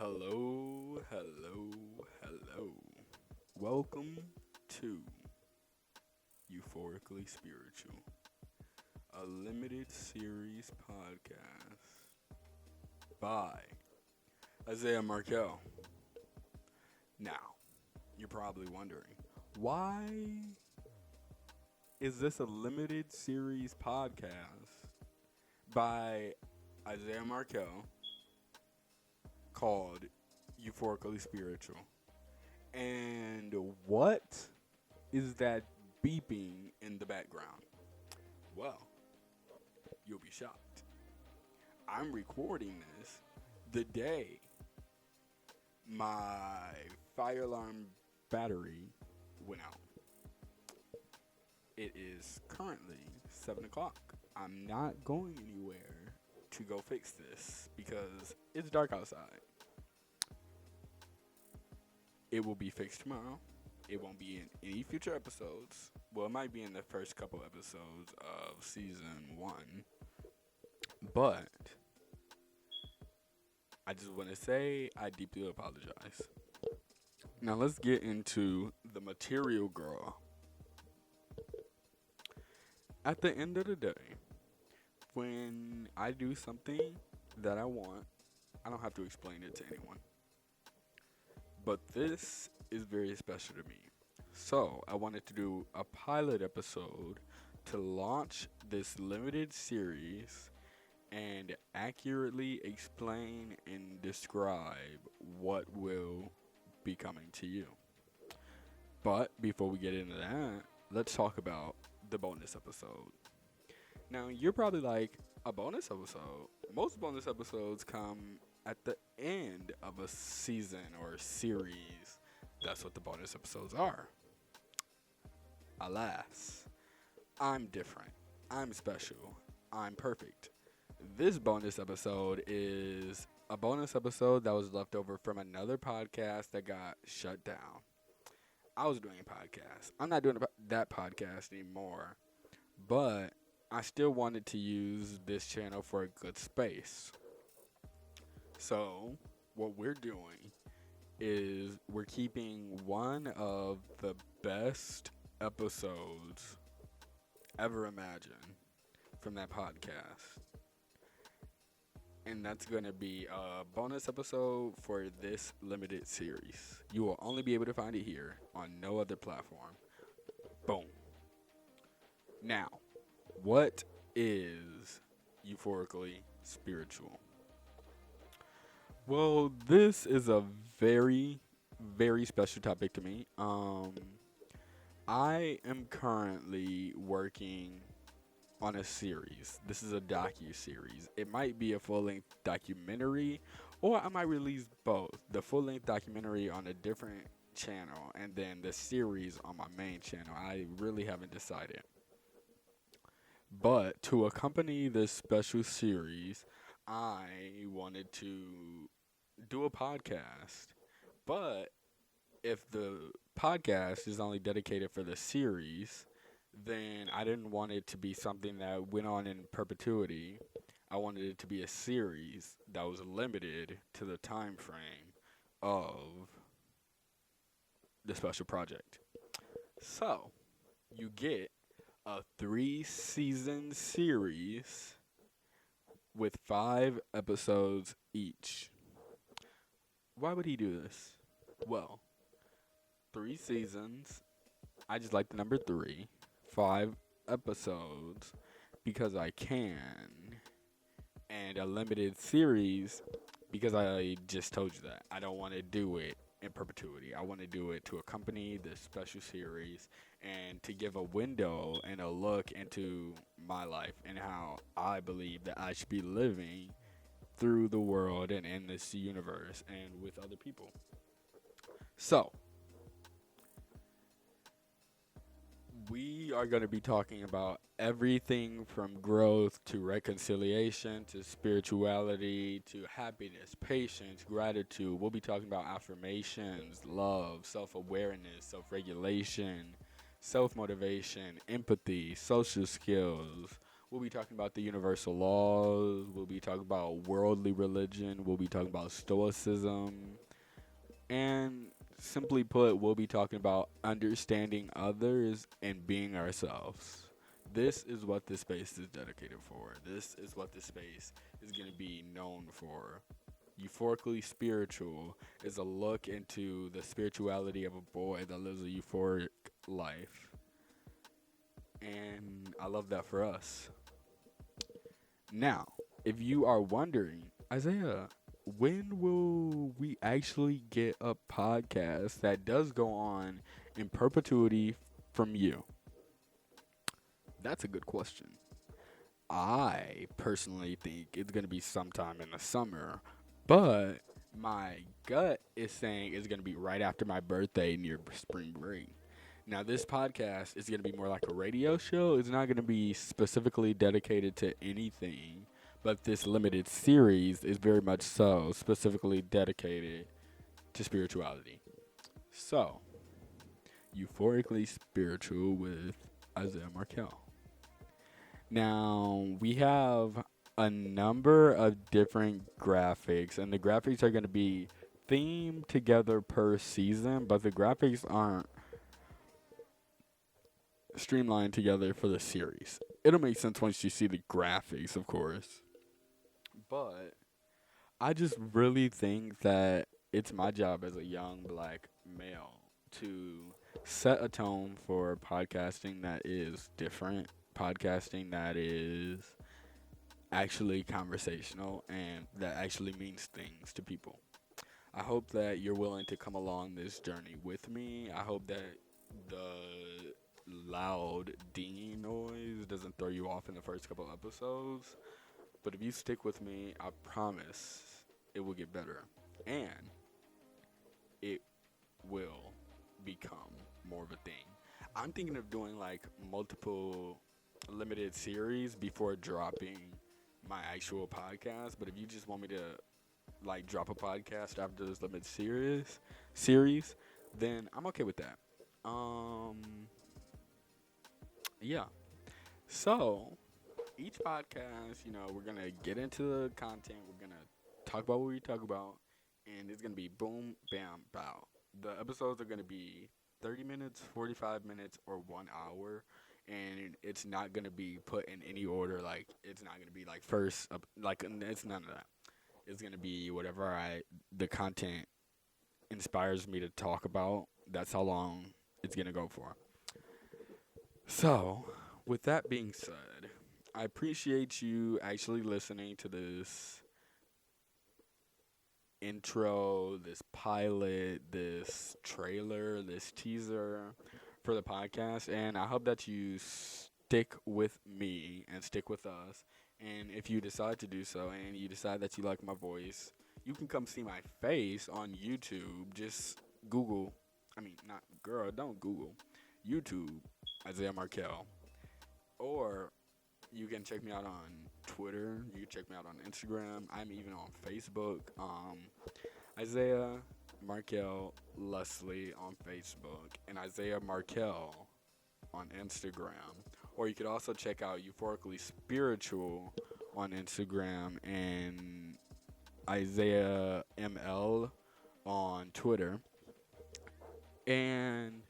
Hello, hello, hello. Welcome to Euphorically Spiritual, a limited series podcast by Isaiah Markel. Now, you're probably wondering, why is this a limited series podcast by Isaiah Markel called Euphorically Spiritual? And what is that beeping in the background? Well, you'll be shocked. I'm recording this the day my fire alarm battery went out. It is currently 7 o'clock. I'm not going anywhere to go fix this because it's dark outside. It will be fixed tomorrow. It won't be in any future episodes. Well, it might be in the first couple episodes of season 1. But I just want to say I deeply apologize. Now let's get into the material girl. At the end of the day, when I do something that I want, I don't have to explain it to anyone. But this is very special to me. So I wanted to do a pilot episode to launch this limited series and accurately explain and describe what will be coming to you. But before we get into that, let's talk about the bonus episode. Now, you're probably like, a bonus episode? Most bonus episodes come at the end of a season or series. That's what the bonus episodes are. Alas, I'm different. I'm special. I'm perfect. This bonus episode is a bonus episode that was left over from another podcast that got shut down. I was doing a podcast. I'm not doing that podcast anymore, but I still wanted to use this channel for a good space. So, what we're doing is we're keeping one of the best episodes ever imagined from that podcast. And that's going to be a bonus episode for this limited series. You will only be able to find it here on no other platform. Boom. Now, what is euphorically spiritual? Well, this is a very, very special topic to me. I am currently working on a series. This is a docu-series. It might be a full-length documentary, or I might release both. The full-length documentary on a different channel, and then the series on my main channel. I really haven't decided. But to accompany this special series, I wanted to do a podcast. But if the podcast is only dedicated for the series, then I didn't want it to be something that went on in perpetuity. I wanted it to be a series that was limited to the time frame of the special project. So, you get a 3-season series with 5 episodes each. Why would he do this? Well, 3 seasons. I just like the number 3. 5 episodes because I can. And a limited series because I just told you that. I don't want to do it in perpetuity. I want to do it to accompany this special series and to give a window and a look into my life and how I believe that I should be living through the world and in this universe and with other people. So, we are going to be talking about everything from growth to reconciliation to spirituality to happiness, patience, gratitude. We'll be talking about affirmations, love, self-awareness, self-regulation, self-motivation, empathy, social skills. We'll be talking about the universal laws. We'll be talking about worldly religion. We'll be talking about stoicism. And simply put, we'll be talking about understanding others and being ourselves. This is what this space is dedicated for. This is what this space is going to be known for. Euphorically Spiritual is a look into the spirituality of a boy that lives a euphoric life. And I love that for us. Now, if you are wondering, Isaiah, when will we actually get a podcast that does go on in perpetuity from you? That's a good question. I personally think it's going to be sometime in the summer, but my gut is saying it's going to be right after my birthday near spring break. Now, this podcast is going to be more like a radio show. It's not going to be specifically dedicated to anything, but this limited series is very much so specifically dedicated to spirituality. So, Euphorically Spiritual with Isaiah Markel. Now, we have a number of different graphics, and the graphics are going to be themed together per season, but the graphics aren't streamlined together for the series. It'll make sense once you see the graphics, of course. But I just really think that it's my job as a young black male to set a tone for podcasting that is different, podcasting that is actually conversational, and that actually means things to people. I hope that you're willing to come along this journey with me. I hope that the loud dinging noise doesn't throw you off in the first couple episodes. But if you stick with me, I promise it will get better. And it will become more of a thing. I'm thinking of doing like multiple limited series before dropping my actual podcast. But if you just want me to like drop a podcast after this limited series, then I'm okay with that. Yeah. So each podcast, we're gonna get into the content. We're gonna talk about what we talk about, and it's gonna be boom, bam, bow. The episodes are gonna be 30 minutes, 45 minutes, or 1 hour, and it's not gonna be put in any order. Like it's not gonna be like first, it's none of that. It's gonna be whatever the content inspires me to talk about. That's how long it's gonna go for. So, with that being said, I appreciate you actually listening to this intro, this pilot, this trailer, this teaser for the podcast, and I hope that you stick with me and stick with us. And if you decide to do so and you decide that you like my voice, you can come see my face on YouTube. Just Google, don't Google, YouTube, Isaiah Markel. Or you can check me out on Twitter. You can check me out on Instagram. I'm even on Facebook. Isaiah Markel Leslie on Facebook and Isaiah Markel on Instagram. Or you could also check out Euphorically Spiritual on Instagram and Isaiah ML on Twitter. And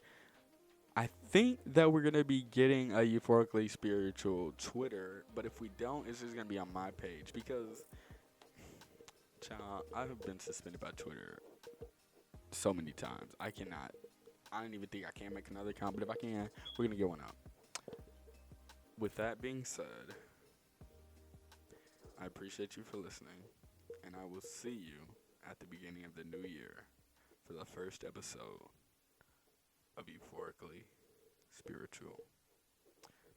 I think that we're going to be getting a Euphorically Spiritual Twitter, but if we don't, it's just going to be on my page because, child, I have been suspended by Twitter so many times. I don't even think I can make another account, but if I can, we're going to get one out. With that being said, I appreciate you for listening, and I will see you at the beginning of the new year for the first episode of Euphorically Spiritual.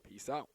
Peace out.